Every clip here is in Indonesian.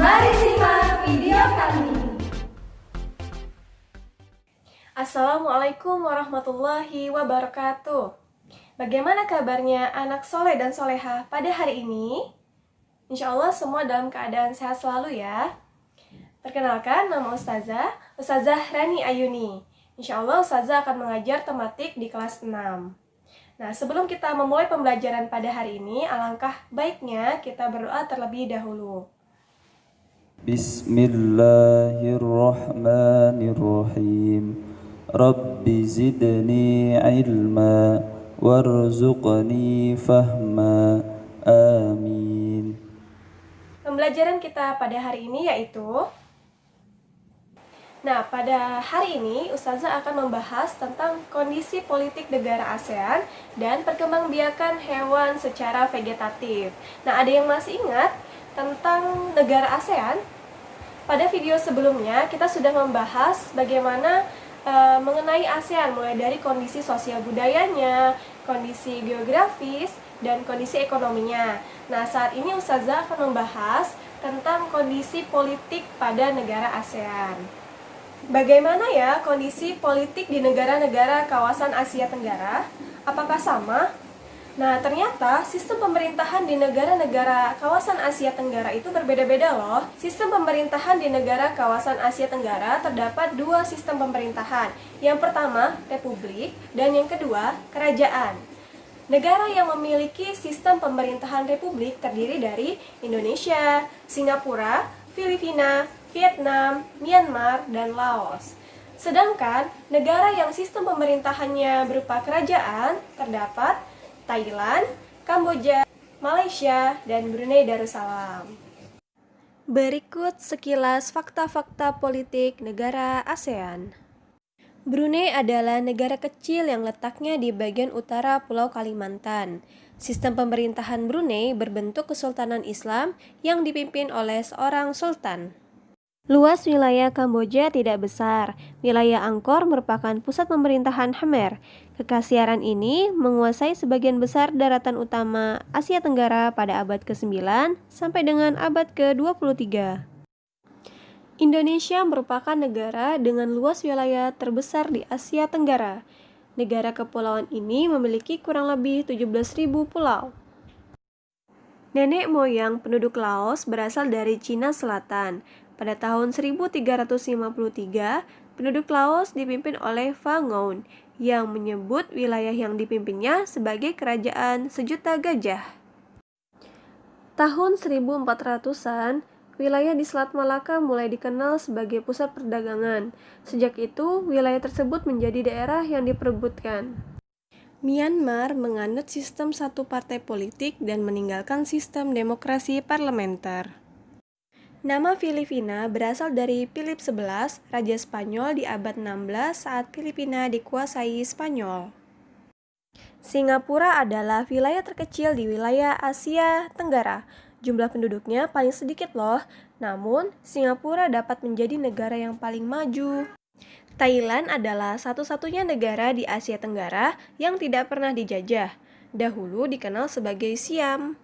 Mari simak video kami. Assalamualaikum warahmatullahi wabarakatuh. Bagaimana kabarnya anak soleh dan soleha pada hari ini? Insya Allah semua dalam keadaan sehat selalu ya. Perkenalkan, nama Ustazah Rani Ayuni. Insya Allah Ustazah akan mengajar tematik di kelas 6. Nah, sebelum kita memulai pembelajaran pada hari ini, alangkah baiknya kita berdoa terlebih dahulu. Bismillahirrahmanirrahim. Rabbi zidni ilma warzuqni fahma. Amin. Pembelajaran kita pada hari ini yaitu pada hari ini Ustazah akan membahas tentang kondisi politik negara ASEAN dan perkembangbiakan hewan secara vegetatif. Nah, ada yang masih ingat tentang negara ASEAN? Pada video sebelumnya kita sudah membahas bagaimana mengenai ASEAN, mulai dari kondisi sosial budayanya, kondisi geografis, dan kondisi ekonominya. Nah, saat ini Ustazah akan membahas tentang kondisi politik pada negara ASEAN. Bagaimana ya kondisi politik di negara-negara kawasan Asia Tenggara? Apakah sama? Nah, ternyata sistem pemerintahan di negara-negara kawasan Asia Tenggara itu berbeda-beda loh. Sistem pemerintahan di negara kawasan Asia Tenggara terdapat dua sistem pemerintahan. Yang pertama, republik, dan yang kedua, kerajaan. Negara yang memiliki sistem pemerintahan republik terdiri dari Indonesia, Singapura, Filipina, Vietnam, Myanmar, dan Laos. Sedangkan negara yang sistem pemerintahannya berupa kerajaan terdapat Thailand, Kamboja, Malaysia, dan Brunei Darussalam. Berikut sekilas fakta-fakta politik negara ASEAN. Brunei adalah negara kecil yang letaknya di bagian utara Pulau Kalimantan. Sistem pemerintahan Brunei berbentuk kesultanan Islam yang dipimpin oleh seorang sultan. Luas wilayah Kamboja tidak besar. Wilayah Angkor merupakan pusat pemerintahan Khmer. Kekaisaran ini menguasai sebagian besar daratan utama Asia Tenggara pada abad ke-9 sampai dengan abad ke-23. Indonesia merupakan negara dengan luas wilayah terbesar di Asia Tenggara. Negara kepulauan ini memiliki kurang lebih 17.000 pulau. Nenek moyang penduduk Laos berasal dari Cina Selatan. Pada tahun 1353, penduduk Laos dipimpin oleh Fa Ngoan yang menyebut wilayah yang dipimpinnya sebagai kerajaan sejuta gajah. Tahun 1400-an, wilayah di Selat Malaka mulai dikenal sebagai pusat perdagangan. Sejak itu, wilayah tersebut menjadi daerah yang diperebutkan. Myanmar menganut sistem satu partai politik dan meninggalkan sistem demokrasi parlementer. Nama Filipina berasal dari Philip XI, Raja Spanyol di abad 16 saat Filipina dikuasai Spanyol. Singapura adalah wilayah terkecil di wilayah Asia Tenggara. Jumlah penduduknya paling sedikit loh, namun Singapura dapat menjadi negara yang paling maju. Thailand adalah satu-satunya negara di Asia Tenggara yang tidak pernah dijajah. Dahulu dikenal sebagai Siam.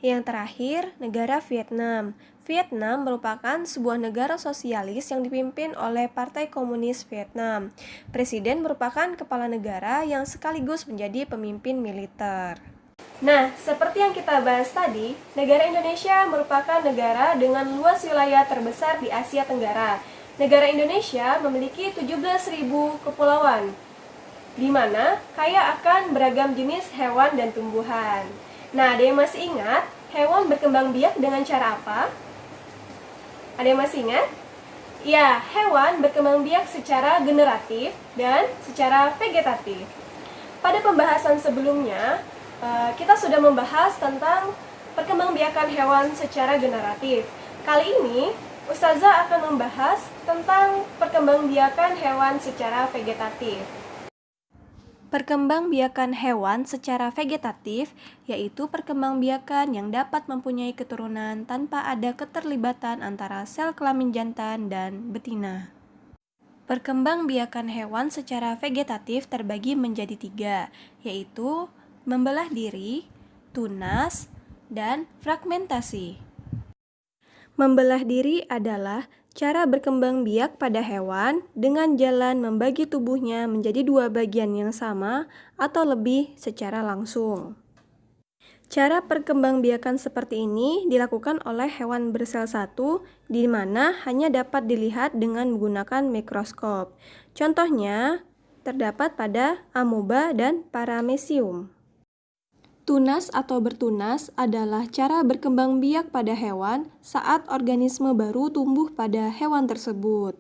Yang terakhir, negara Vietnam. Vietnam merupakan sebuah negara sosialis yang dipimpin oleh Partai Komunis Vietnam. Presiden merupakan kepala negara yang sekaligus menjadi pemimpin militer. Nah, seperti yang kita bahas tadi, negara Indonesia merupakan negara dengan luas wilayah terbesar di Asia Tenggara. Negara Indonesia memiliki 17.000 kepulauan, di mana kaya akan beragam jenis hewan dan tumbuhan. Nah, ada yang masih ingat hewan berkembang biak dengan cara apa? Ada yang masih ingat? Ya, hewan berkembang biak secara generatif dan secara vegetatif. Pada pembahasan sebelumnya, kita sudah membahas tentang perkembangbiakan hewan secara generatif. Kali ini, Ustazah akan membahas tentang perkembangbiakan hewan secara vegetatif. Perkembangbiakan hewan secara vegetatif yaitu perkembangbiakan yang dapat mempunyai keturunan tanpa ada keterlibatan antara sel kelamin jantan dan betina. Perkembangbiakan hewan secara vegetatif terbagi menjadi 3, yaitu membelah diri, tunas, dan fragmentasi. Membelah diri adalah cara berkembang biak pada hewan dengan jalan membagi tubuhnya menjadi dua bagian yang sama atau lebih secara langsung. Cara perkembangbiakan seperti ini dilakukan oleh hewan bersel satu, di mana hanya dapat dilihat dengan menggunakan mikroskop. Contohnya terdapat pada amoeba dan paramecium. Tunas atau bertunas adalah cara berkembang biak pada hewan saat organisme baru tumbuh pada hewan tersebut.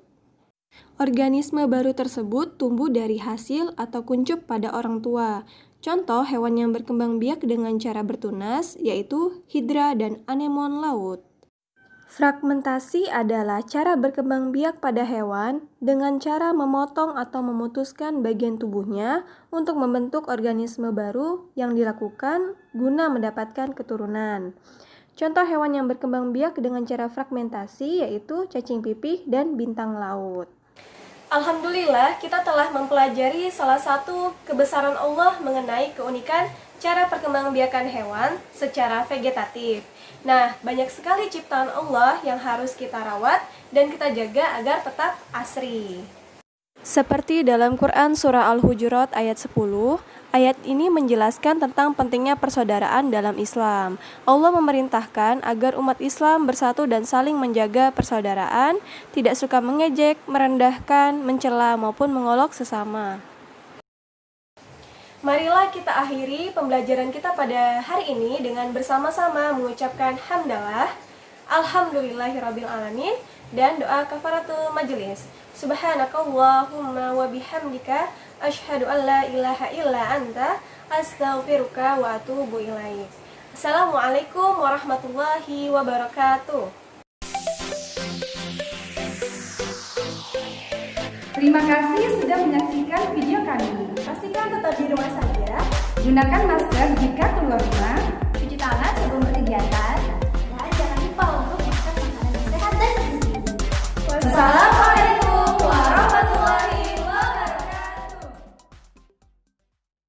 Organisme baru tersebut tumbuh dari hasil atau kuncup pada orang tua. Contoh hewan yang berkembang biak dengan cara bertunas yaitu hidra dan anemon laut. Fragmentasi adalah cara berkembang biak pada hewan dengan cara memotong atau memutuskan bagian tubuhnya untuk membentuk organisme baru yang dilakukan guna mendapatkan keturunan. Contoh hewan yang berkembang biak dengan cara fragmentasi yaitu cacing pipih dan bintang laut. Alhamdulillah, kita telah mempelajari salah satu kebesaran Allah mengenai keunikan cara perkembangbiakan hewan secara vegetatif. Nah, banyak sekali ciptaan Allah yang harus kita rawat dan kita jaga agar tetap asri. Seperti dalam Quran Surah Al-Hujurat ayat 10, ayat ini menjelaskan tentang pentingnya persaudaraan dalam Islam. Allah memerintahkan agar umat Islam bersatu dan saling menjaga persaudaraan, tidak suka mengejek, merendahkan, mencela, maupun mengolok sesama. Marilah kita akhiri pembelajaran kita pada hari ini dengan bersama-sama mengucapkan hamdalah, alhamdulillahirrabbilalamin, dan doa kafaratul majelis. Subhanakallahumma wa bihamdika asyhadu an la ilaha illa anta astaghfiruka wa atubu ilaik. Assalamualaikum warahmatullahi wabarakatuh. Terima kasih sudah menyaksikan video kami. Pastikan tetap di rumah saja. Gunakan masker jika keluar rumah.